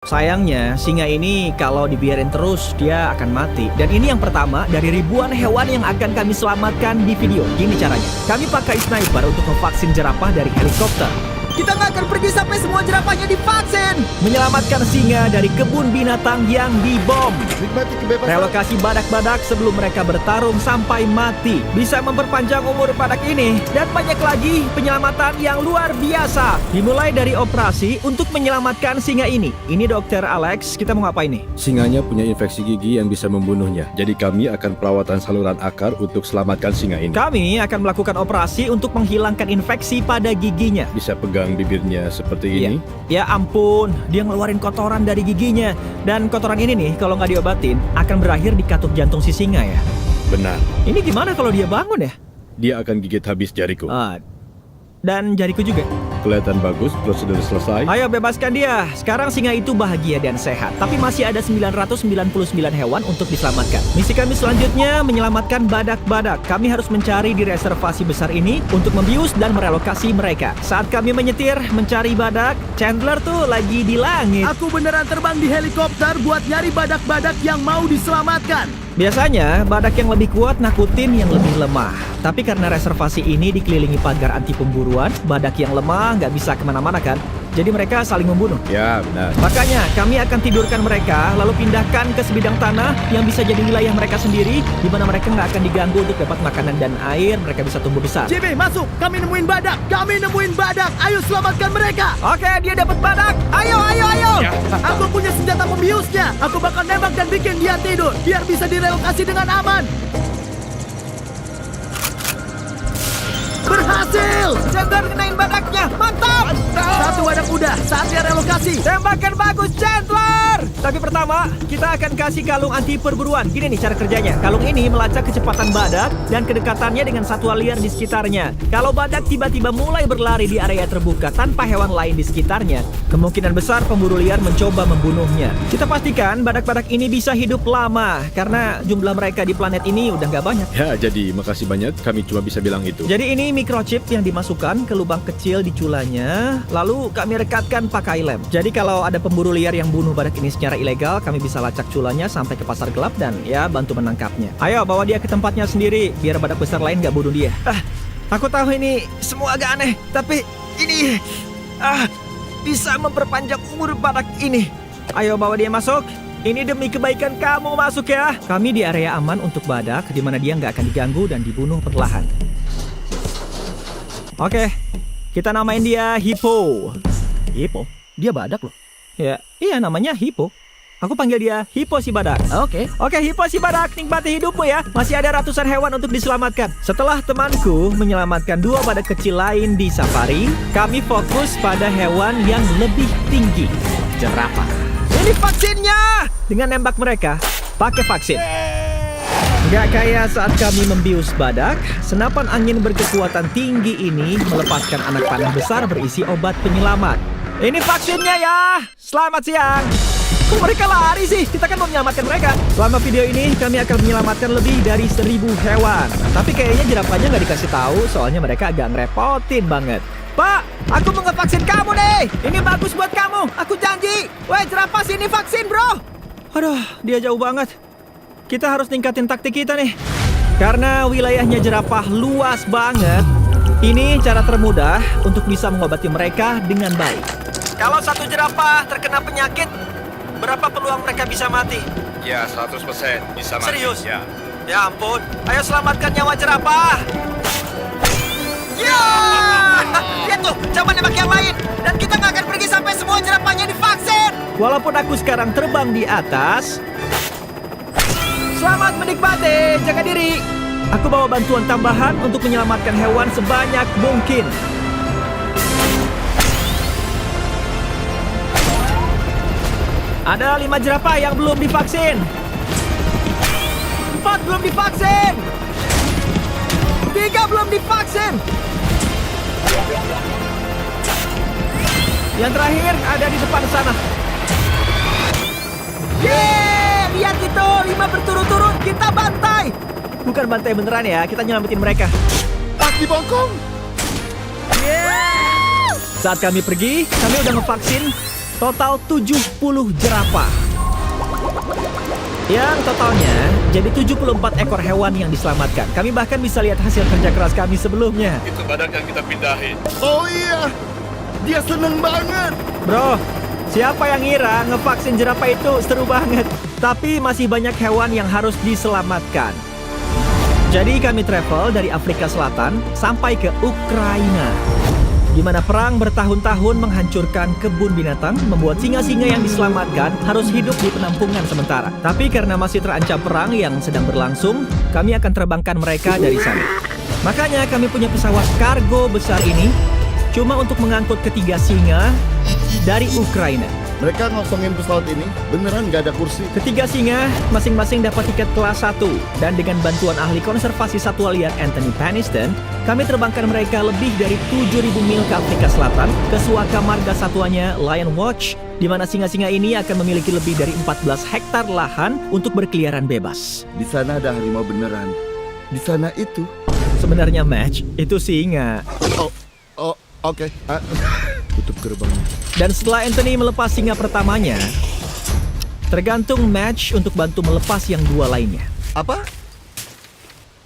Sayangnya, singa ini kalau dibiarin terus, dia akan mati. Dan ini yang pertama dari ribuan hewan yang akan kami selamatkan di video. Gini caranya. Kami pakai sniper untuk memvaksin jerapah dari helikopter. Kita nggak akan pergi sampai semua jerapahnya divaksin. Menyelamatkan singa dari kebun binatang yang dibom. Nikmati kebebasan. Relokasi badak-badak sebelum mereka bertarung sampai mati. Bisa memperpanjang umur badak ini. Dan banyak lagi penyelamatan yang luar biasa. Dimulai dari operasi untuk menyelamatkan singa ini. Ini Dokter Alex, kita mau ngapain nih? Singanya punya infeksi gigi yang bisa membunuhnya. Jadi kami akan perawatan saluran akar untuk selamatkan singa ini. Kami akan melakukan operasi untuk menghilangkan infeksi pada giginya. Bisa pegang bibirnya seperti ini. Ya ampun, dia ngeluarin kotoran dari giginya. Dan kotoran ini nih, kalau nggak diobatin, akan berakhir di katup jantung si singa ya. Benar. Ini gimana kalau dia bangun ya? Dia akan gigit habis jariku. Dan jariku juga. Kelihatan bagus, prosedur selesai. Ayo bebaskan dia. Sekarang singa itu bahagia dan sehat. Tapi masih ada 999 hewan untuk diselamatkan. Misi kami selanjutnya menyelamatkan badak-badak. Kami harus mencari di reservasi besar ini untuk membius dan merelokasi mereka. Saat kami menyetir mencari badak, Chandler tuh lagi di langit. Aku beneran terbang di helikopter buat nyari badak-badak yang mau diselamatkan. Biasanya, badak yang lebih kuat nakutin yang lebih lemah. Tapi karena reservasi ini dikelilingi pagar anti pemburuan, badak yang lemah nggak bisa kemana-mana kan? Jadi mereka saling membunuh. Ya, benar. Makanya kami akan tidurkan mereka, lalu pindahkan ke sebidang tanah yang bisa jadi wilayah mereka sendiri, di mana mereka nggak akan diganggu untuk dapat makanan dan air, mereka bisa tumbuh besar. JB, masuk! Kami nemuin badak! Kami nemuin badak! Ayo selamatkan mereka! Oke, dia dapat badak. Ayo, ayo, ayo! Ya. Aku punya senjata pembiusnya! Aku bakal nembak dan bikin dia tidur, biar bisa direlokasi dengan aman! Berhasil! Chandler kenain badaknya, mantap! Satu badak udah, saatnya relokasi! Tembakan bagus, Chandler! Tapi pertama, kita akan kasih kalung anti perburuan. Gini nih cara kerjanya. Kalung ini melacak kecepatan badak dan kedekatannya dengan satwa liar di sekitarnya. Kalau badak tiba-tiba mulai berlari di area terbuka tanpa hewan lain di sekitarnya, kemungkinan besar pemburu liar mencoba membunuhnya. Kita pastikan badak-badak ini bisa hidup lama, karena jumlah mereka di planet ini udah nggak banyak. Ya, jadi makasih banyak. Kami cuma bisa bilang itu. Jadi ini microchip yang dimasukkan ke lubang kecil di culanya, lalu kami rekatkan pakai lem. Jadi kalau ada pemburu liar yang bunuh badak ini secara ilegal, kami bisa lacak culanya sampai ke pasar gelap dan ya bantu menangkapnya. Ayo bawa dia ke tempatnya sendiri, biar badak besar lain gak bunuh dia. Aku tahu ini semua agak aneh, tapi ini bisa memperpanjang umur badak ini. Ayo bawa dia masuk. Ini demi kebaikan kamu masuk ya. Kami di area aman untuk badak, di mana dia nggak akan diganggu dan dibunuh perlahan. Oke, kita namain dia Hippo. Hippo? Dia badak loh. Ya, iya namanya Hippo. Aku panggil dia Hippo si badak. Oke. Oke, Hippo si badak, nikmati hidupmu ya. Masih ada ratusan hewan untuk diselamatkan. Setelah temanku menyelamatkan 2 badak kecil lain di safari, kami fokus pada hewan yang lebih tinggi, jerapah. Ini vaksinnya! Dengan nembak mereka, pakai vaksin. Gak kayak saat kami membius badak, senapan angin berkekuatan tinggi ini melepaskan anak panah besar berisi obat penyelamat. Ini vaksinnya ya! Selamat siang! Kok mereka lari sih? Kita kan mau menyelamatkan mereka. Selama video ini, kami akan menyelamatkan lebih dari 1000 hewan. Tapi kayaknya jerapahnya nggak dikasih tahu, soalnya mereka agak ngerepotin banget. Pak, aku mau ngevaksin kamu nih! Ini bagus buat kamu, aku janji! Weh, jerapah sini vaksin, bro! Aduh, dia jauh banget. Kita harus ningkatin taktik kita nih. Karena wilayahnya jerapah luas banget, ini cara termudah untuk bisa mengobati mereka dengan baik. Kalau satu jerapah terkena penyakit, berapa peluang mereka bisa mati? Ya, 100% bisa mati. Serius? Ya. Ya ampun, ayo selamatkan nyawa jerapah. Ya! Lihat tuh, coba nembak yang lain. Dan kita nggak akan pergi sampai semua jerapahnya divaksin. Walaupun aku sekarang terbang di atas, selamat menikmati, jaga diri. Aku bawa bantuan tambahan untuk menyelamatkan hewan sebanyak mungkin. Ada 5 jerapah yang belum divaksin. 4 belum divaksin. 3 belum divaksin. Yang terakhir ada di depan sana. Yeay, lihat itu, 5 berturut-turut, kita bantai. Bukan bantai beneran ya, kita nyelamatin mereka. Pas di bongkong. Saat kami pergi, kami udah ngevaksin Total 70 jerapah. Yang totalnya jadi 74 ekor hewan yang diselamatkan. Kami bahkan bisa lihat hasil kerja keras kami sebelumnya. Itu badak yang kita pindahin. Oh iya, dia seneng banget. Bro, siapa yang ngira ngevaksin jerapah itu seru banget? Tapi masih banyak hewan yang harus diselamatkan. Jadi kami travel dari Afrika Selatan sampai ke Ukraina, di mana perang bertahun-tahun menghancurkan kebun binatang, membuat singa-singa yang diselamatkan harus hidup di penampungan sementara. Tapi karena masih terancam perang yang sedang berlangsung, kami akan terbangkan mereka dari sana. Makanya kami punya pesawat kargo besar ini cuma untuk mengangkut ketiga singa dari Ukraina. Mereka ngosongin pesawat ini, beneran gak ada kursi. Ketiga singa masing-masing dapat tiket kelas 1, dan dengan bantuan ahli konservasi satwa liar Anthony Paniston, kami terbangkan mereka lebih dari 7.000 mil ke Afrika Selatan ke suaka marga satwanya Lion Watch, di mana singa-singa ini akan memiliki lebih dari 14 hektar lahan untuk berkeliaran bebas. Di sana ada harimau beneran. Di sana itu. Sebenarnya Match itu singa. Oh, oke. Tutup gerbangnya. Dan setelah Anthony melepas singa pertamanya, tergantung Match untuk bantu melepas yang dua lainnya. Apa?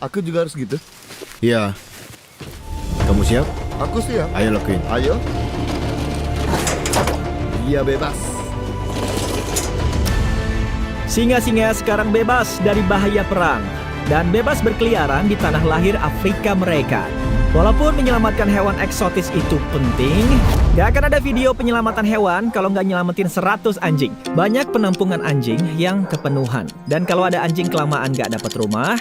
Aku juga harus gitu? Iya. Kamu siap? Aku siap. Ayo lakuin. Ayo. Dia bebas. Singa-singa sekarang bebas dari bahaya perang dan bebas berkeliaran di tanah lahir Afrika mereka. Walaupun menyelamatkan hewan eksotis itu penting, gak akan ada video penyelamatan hewan kalau nggak nyelamatin 100 anjing. Banyak penampungan anjing yang kepenuhan. Dan kalau ada anjing kelamaan gak dapat rumah,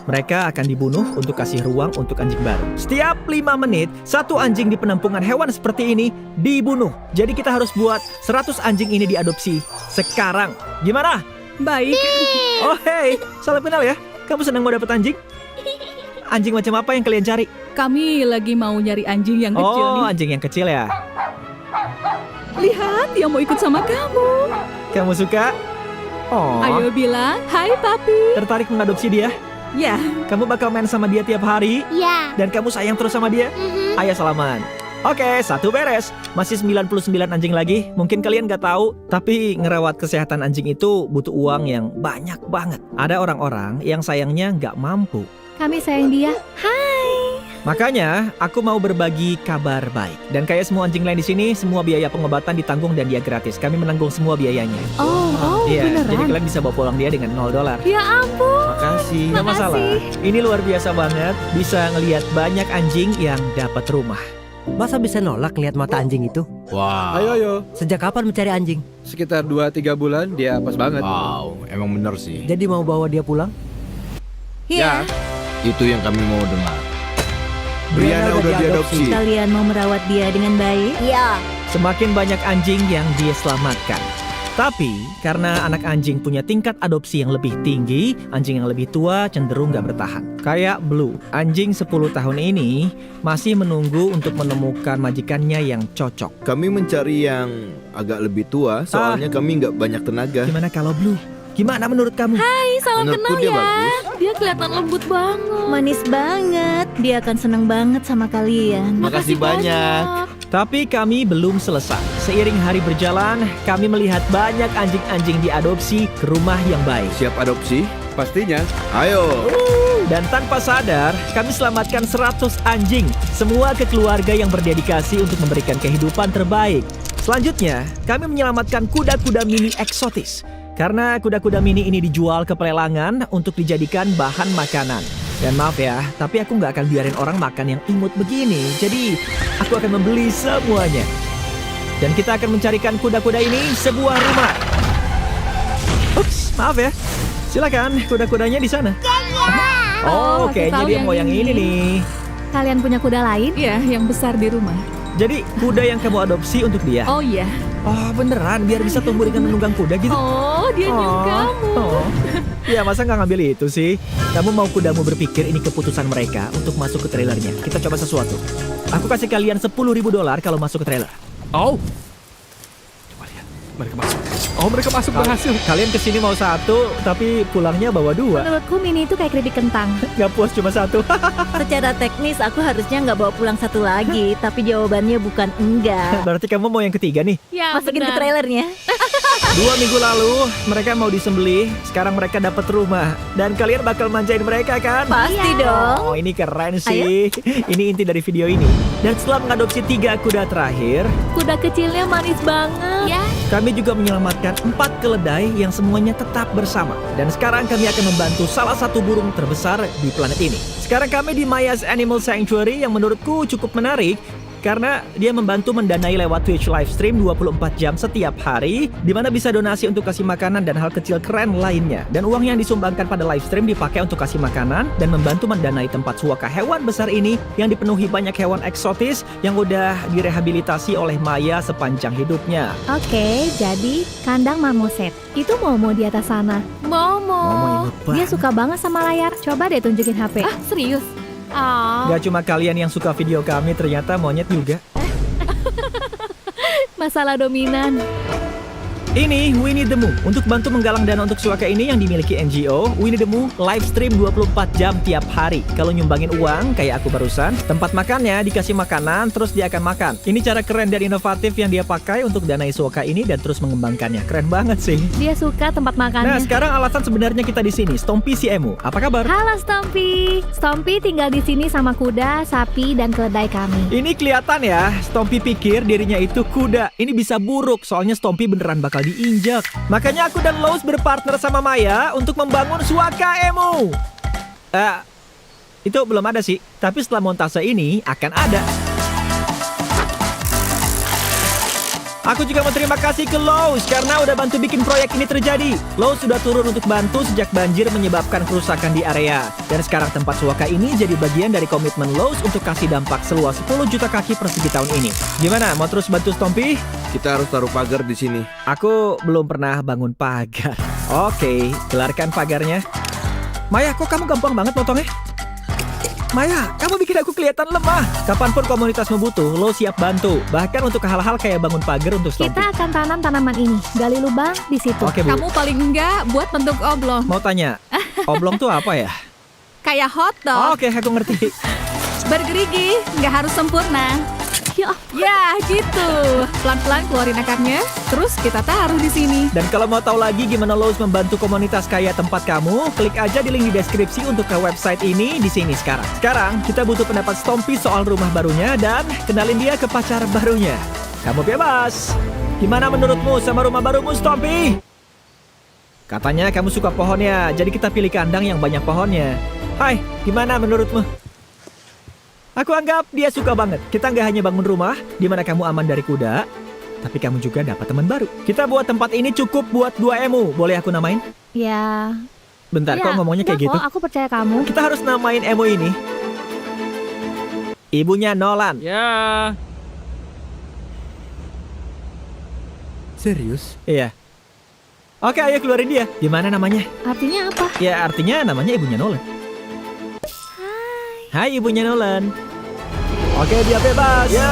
mereka akan dibunuh untuk kasih ruang untuk anjing baru. Setiap 5 menit, satu anjing di penampungan hewan seperti ini dibunuh. Jadi kita harus buat 100 anjing ini diadopsi sekarang. Gimana? Baik. Oh hey, salam kenal ya. Kamu senang mau dapet anjing? Anjing macam apa yang kalian cari? Kami lagi mau nyari anjing yang kecil Oh, nih. anjing yang kecil ya. Lihat, dia mau ikut sama kamu. Kamu suka? Oh, Ayo bilang, hai papi. tertarik mengadopsi dia? Ya, Kamu bakal main sama dia tiap hari? Ya. Dan kamu sayang terus sama dia? Ayo salaman. Oke, satu beres. Masih 99 anjing lagi. Mungkin kalian gak tahu, tapi ngerawat kesehatan anjing itu butuh uang yang banyak banget. Ada orang-orang yang sayangnya gak mampu. Kami sayang dia. Makanya, aku mau berbagi kabar baik. Dan kayak semua anjing lain di sini, semua biaya pengobatan ditanggung dan dia gratis. Kami menanggung semua biayanya. Oh, Iya, beneran? jadi kalian bisa bawa pulang dia dengan $0. Ya ampun. Makasih. Gak masalah. Ini luar biasa banget. Bisa ngelihat banyak anjing yang dapat rumah. Masa bisa nolak lihat mata anjing itu? Wah. Ayo. Sejak kapan mencari anjing? Sekitar 2-3 bulan dia pas banget. Wow, emang bener sih. Jadi mau bawa dia pulang? Ya, Itu yang kami mau dengar. Brianna udah diadopsi. Kalian mau merawat dia dengan baik? Iya. Semakin banyak anjing yang dia selamatkan. Tapi, karena anak anjing punya tingkat adopsi yang lebih tinggi, anjing yang lebih tua cenderung gak bertahan. Kayak Blue, anjing 10 tahun ini masih menunggu untuk menemukan majikannya yang cocok. Kami mencari yang agak lebih tua, soalnya kami nggak banyak tenaga. Gimana kalau Blue? Gimana menurut kamu? Hai, salam Menurutku kenal dia ya. bagus. Dia kelihatan lembut banget. Manis banget. Dia akan seneng banget sama kalian. Makasih banyak. Tapi kami belum selesai. Seiring hari berjalan, kami melihat banyak anjing-anjing diadopsi ke rumah yang baik. Siap adopsi? pastinya. Ayo. Dan tanpa sadar, kami selamatkan 100 anjing. Semua ke keluarga yang berdedikasi untuk memberikan kehidupan terbaik. Selanjutnya, kami menyelamatkan kuda-kuda mini eksotis. Karena kuda-kuda mini ini dijual ke pelelangan untuk dijadikan bahan makanan. Dan maaf ya, tapi aku nggak akan biarin orang makan yang imut begini. Jadi, aku akan membeli semuanya. Dan kita akan mencarikan kuda-kuda ini sebuah rumah. Ups, maaf ya. Silakan, kuda-kudanya di sana. Oh, aku kayaknya tahu dia yang mau yang ini nih. Kalian punya kuda lain? Iya, yang besar di rumah. Jadi, kuda yang kamu adopsi untuk dia. Oh iya. Oh, beneran? Biar bisa tumbuh dengan menunggang kuda gitu? Oh, dia nyuruh kamu. Oh. Ya, masa nggak ngambil itu sih? Kamu mau kudamu berpikir ini keputusan mereka untuk masuk ke trailernya. Kita coba sesuatu. Aku kasih kalian $10.000 kalau masuk ke trailer. Oh. Mereka masuk. Oh, mereka masuk berhasil. Kalian kesini mau satu, tapi pulangnya bawa dua. Menurutku Mini itu kayak keripik kentang. Gak puas cuma satu. Secara teknis aku harusnya nggak bawa pulang satu lagi, tapi jawabannya bukan enggak. Berarti kamu mau yang ketiga nih. Ya, Masukin ke benar. trailernya. 2 minggu lalu, mereka mau disembelih. Sekarang mereka dapat rumah. Dan kalian bakal manjain mereka kan? Pasti dong. Oh, ini keren sih. Ini inti dari video ini. Dan setelah mengadopsi 3 kuda terakhir, Kuda kecilnya manis banget. Ya, kami juga menyelamatkan 4 keledai yang semuanya tetap bersama. Dan sekarang kami akan membantu salah satu burung terbesar di planet ini. Sekarang kami di Maya's Animal Sanctuary yang menurutku cukup menarik. Karena dia membantu mendanai lewat Twitch livestream 24 jam setiap hari, di mana bisa donasi untuk kasih makanan dan hal kecil keren lainnya. Dan uang yang disumbangkan pada livestream dipakai untuk kasih makanan dan membantu mendanai tempat suaka hewan besar ini yang dipenuhi banyak hewan eksotis yang udah direhabilitasi oleh Maya sepanjang hidupnya. Oke, jadi kandang marmoset. Itu Momo di atas sana. Momo. Dia suka banget sama layar. Coba deh tunjukin HP. Ah, serius? Ah, Gak cuma kalian yang suka video kami, ternyata monyet juga. Masalah dominan. Ini Winnie the Moo. Untuk bantu menggalang dana untuk suaka ini yang dimiliki NGO, Winnie the Moo live stream 24 jam tiap hari. Kalau nyumbangin uang, kayak aku barusan, tempat makannya dikasih makanan, terus dia akan makan. Ini cara keren dan inovatif yang dia pakai untuk danai suaka ini dan terus mengembangkannya. Keren banget sih. Dia suka tempat Nah, makannya. sekarang alasan sebenarnya kita di sini. Stompy si Emu. Apa kabar? Halo Stompy. Stompy tinggal di sini sama kuda, sapi, dan keledai kami. Ini kelihatan ya, Stompy pikir dirinya itu kuda. Ini bisa buruk, soalnya Stompy beneran bakal diinjak. Makanya aku dan Lowe's berpartner sama Maya untuk membangun suaka Emu. Itu belum ada sih, tapi setelah montase ini akan ada. Aku juga mau terima kasih ke Lowe's karena udah bantu bikin proyek ini terjadi. Lowe's sudah turun untuk bantu sejak banjir menyebabkan kerusakan di area. Dan sekarang tempat suaka ini jadi bagian dari komitmen Lowe's untuk kasih dampak seluas 10 juta kaki persegi tahun ini. Gimana, mau terus bantu Stompy? Kita harus taruh pagar di sini. Aku belum pernah bangun pagar. Oke, gelarkan pagarnya. Maya, kok kamu gampang banget potongnya? Maya, kamu bikin aku kelihatan lemah. Kapanpun komunitas membutuh, lo siap bantu. Bahkan untuk hal-hal kayak bangun pagar untuk Stompy. Kita akan tanam tanaman ini. Gali lubang di situ. Oke, Bu. kamu paling enggak buat bentuk oblong. Mau tanya, oblong tuh apa ya? Kayak hotdog. Oke, aku ngerti. Bergerigi, nggak harus sempurna. Ya, gitu. Pelan-pelan keluarin akarnya, terus kita taruh di sini. Dan kalau mau tahu lagi gimana Lowe's membantu komunitas kayak tempat kamu, klik aja di link di deskripsi untuk ke website ini di sini sekarang. Sekarang kita butuh pendapat Stompy soal rumah barunya dan kenalin dia ke pacar barunya. Kamu bebas. Gimana menurutmu sama rumah barumu, Stompy? Katanya kamu suka pohonnya, jadi kita pilih kandang yang banyak pohonnya. Hai, gimana menurutmu? Aku anggap dia suka banget. Kita nggak hanya bangun rumah, di mana kamu aman dari kuda, tapi kamu juga dapat teman baru. Kita buat tempat ini cukup buat 2 emu. Boleh aku namain? Ya. Bentar, Ya, kok ngomongnya kayak enggak gitu? kok, aku percaya kamu. Kita harus namain emu ini ibunya Nolan. Ya. Serius? Iya. Oke, ayo keluarin dia. Gimana namanya? Artinya apa? Ya, artinya namanya ibunya Nolan. Hai ibunya Nolan. Oke, dia bebas. Ya.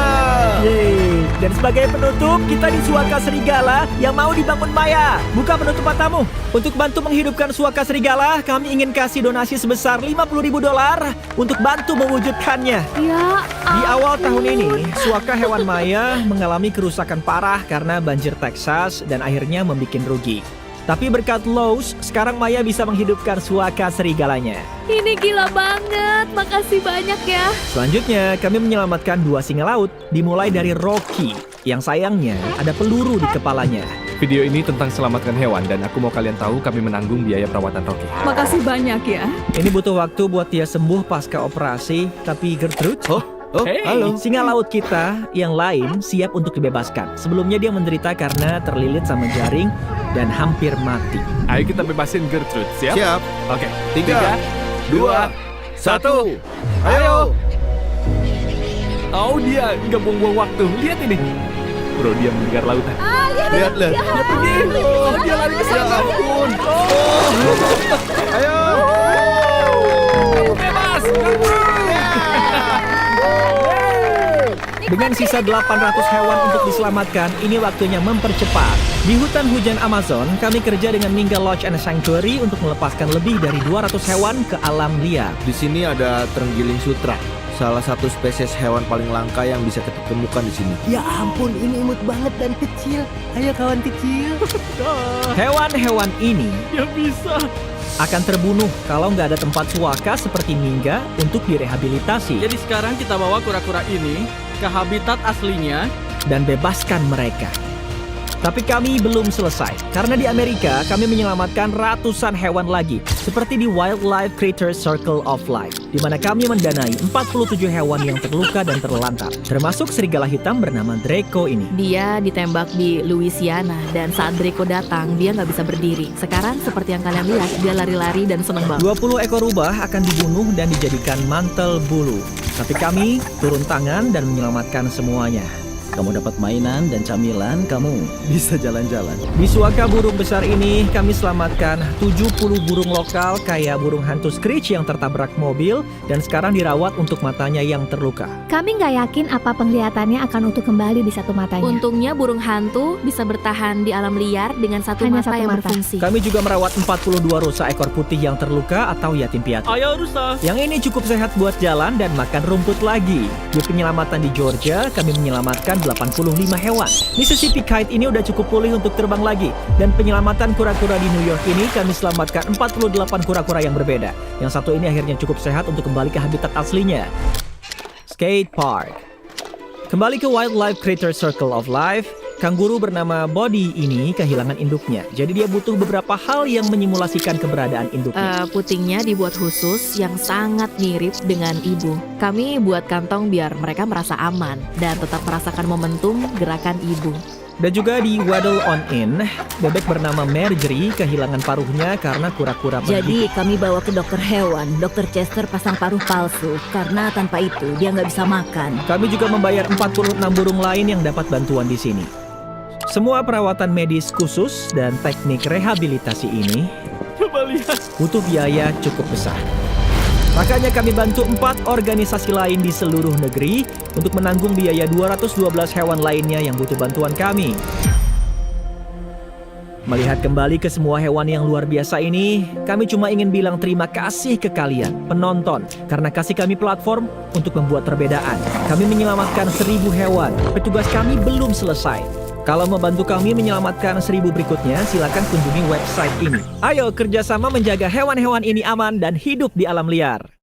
Yeay. Dan sebagai penutup, kita di Suaka Serigala yang mau dibangun Maya. Buka penutup matamu. Untuk bantu menghidupkan Suaka Serigala, kami ingin kasih donasi sebesar $50.000 untuk bantu mewujudkannya. Ya. Di awal tahun ini, Suaka hewan Maya mengalami kerusakan parah karena banjir Texas dan akhirnya membuat rugi. Tapi berkat Lowe's, sekarang Maya bisa menghidupkan Suaka Serigalanya. Ini gila banget. Makasih banyak ya. Selanjutnya, kami menyelamatkan 2 singa laut, dimulai dari Rocky, yang sayangnya ada peluru di kepalanya. Video ini tentang selamatkan hewan dan aku mau kalian tahu kami menanggung biaya perawatan Rocky. Makasih banyak ya. Ini butuh waktu buat dia sembuh pasca operasi, tapi Gertrude, Hey. halo, singa laut kita yang lain siap untuk dibebaskan. Sebelumnya dia menderita karena terlilit sama jaring dan hampir mati. Ayo kita bebasin Gertrude, siap? Siap. Oke, 3, 2, 1. Ayo. Oh, dia nggak buang-buang waktu. Lihat ini. Bro, dia mendengar lautan. Lihat. Dia pergi. Oh, dia lari ke sana. Ya ampun. Ayo. Kamu bebas. Gertrude. Dengan sisa 800 hewan untuk diselamatkan, ini waktunya mempercepat. Di hutan hujan Amazon, kami kerja dengan Minga Lodge and Sanctuary untuk melepaskan lebih dari 200 hewan ke alam liar. Di sini ada terenggiling sutra, salah satu spesies hewan paling langka yang bisa kita temukan di sini. Ya ampun, ini imut banget dan kecil. Ayo kawan kecil. Hewan-hewan ini akan terbunuh kalau nggak ada tempat suaka seperti Minga untuk direhabilitasi. Jadi sekarang kita bawa kura-kura ini ke habitat aslinya. Dan bebaskan mereka. Tapi kami belum selesai, karena di Amerika kami menyelamatkan ratusan hewan lagi, seperti di Wildlife Critter Circle of Life, di mana kami mendanai 47 hewan yang terluka dan terlantar, termasuk serigala hitam bernama Draco ini. Dia ditembak di Louisiana dan saat Draco datang dia nggak bisa berdiri. Sekarang seperti yang kalian lihat dia lari-lari dan seneng banget. 20 ekor rubah akan dibunuh dan dijadikan mantel bulu. Tapi kami turun tangan dan menyelamatkan semuanya. Kamu dapat mainan dan camilan, kamu bisa jalan-jalan. Di suaka burung besar ini, kami selamatkan 70 burung lokal kayak burung hantu Screech yang tertabrak mobil dan sekarang dirawat untuk matanya yang terluka. Kami nggak yakin apa penglihatannya akan utuh kembali di satu matanya. Untungnya burung hantu bisa bertahan di alam liar dengan Hanya satu mata. berfungsi. Kami juga merawat 42 rusa ekor putih yang terluka atau yatim piatu. Ayo rusa. Yang ini cukup sehat buat jalan dan makan rumput lagi. Di penyelamatan di Georgia, kami menyelamatkan 85 hewan. Mississippi Kite ini udah cukup pulih untuk terbang lagi. Dan penyelamatan kura-kura di New York ini kami selamatkan 48 kura-kura yang berbeda. Yang satu ini akhirnya cukup sehat untuk kembali ke habitat aslinya. Skate Park. Kembali ke Wildlife Critter Circle of Life, kanguru bernama Body ini kehilangan induknya. Jadi dia butuh beberapa hal yang menyimulasikan keberadaan induknya. Putingnya dibuat khusus yang sangat mirip dengan ibu. Kami buat kantong biar mereka merasa aman dan tetap merasakan momentum gerakan ibu. Dan juga di Waddle On In, bebek bernama Marjorie kehilangan paruhnya karena kura-kura pergi. Jadi kami bawa ke dokter hewan. Dokter Chester pasang paruh palsu karena tanpa itu dia nggak bisa makan. Kami juga membayar 46 burung lain yang dapat bantuan di sini. Semua perawatan medis khusus dan teknik rehabilitasi ini butuh biaya cukup besar. Makanya kami bantu 4 organisasi lain di seluruh negeri untuk menanggung biaya 212 hewan lainnya yang butuh bantuan kami. Melihat kembali ke semua hewan yang luar biasa ini, kami cuma ingin bilang terima kasih ke kalian, penonton, karena kasih kami platform untuk membuat perbedaan. Kami menyelamatkan 1000 hewan, petugas kami belum selesai. Kalau mau bantu kami menyelamatkan 1000 berikutnya, silakan kunjungi website ini. Ayo kerjasama menjaga hewan-hewan ini aman dan hidup di alam liar.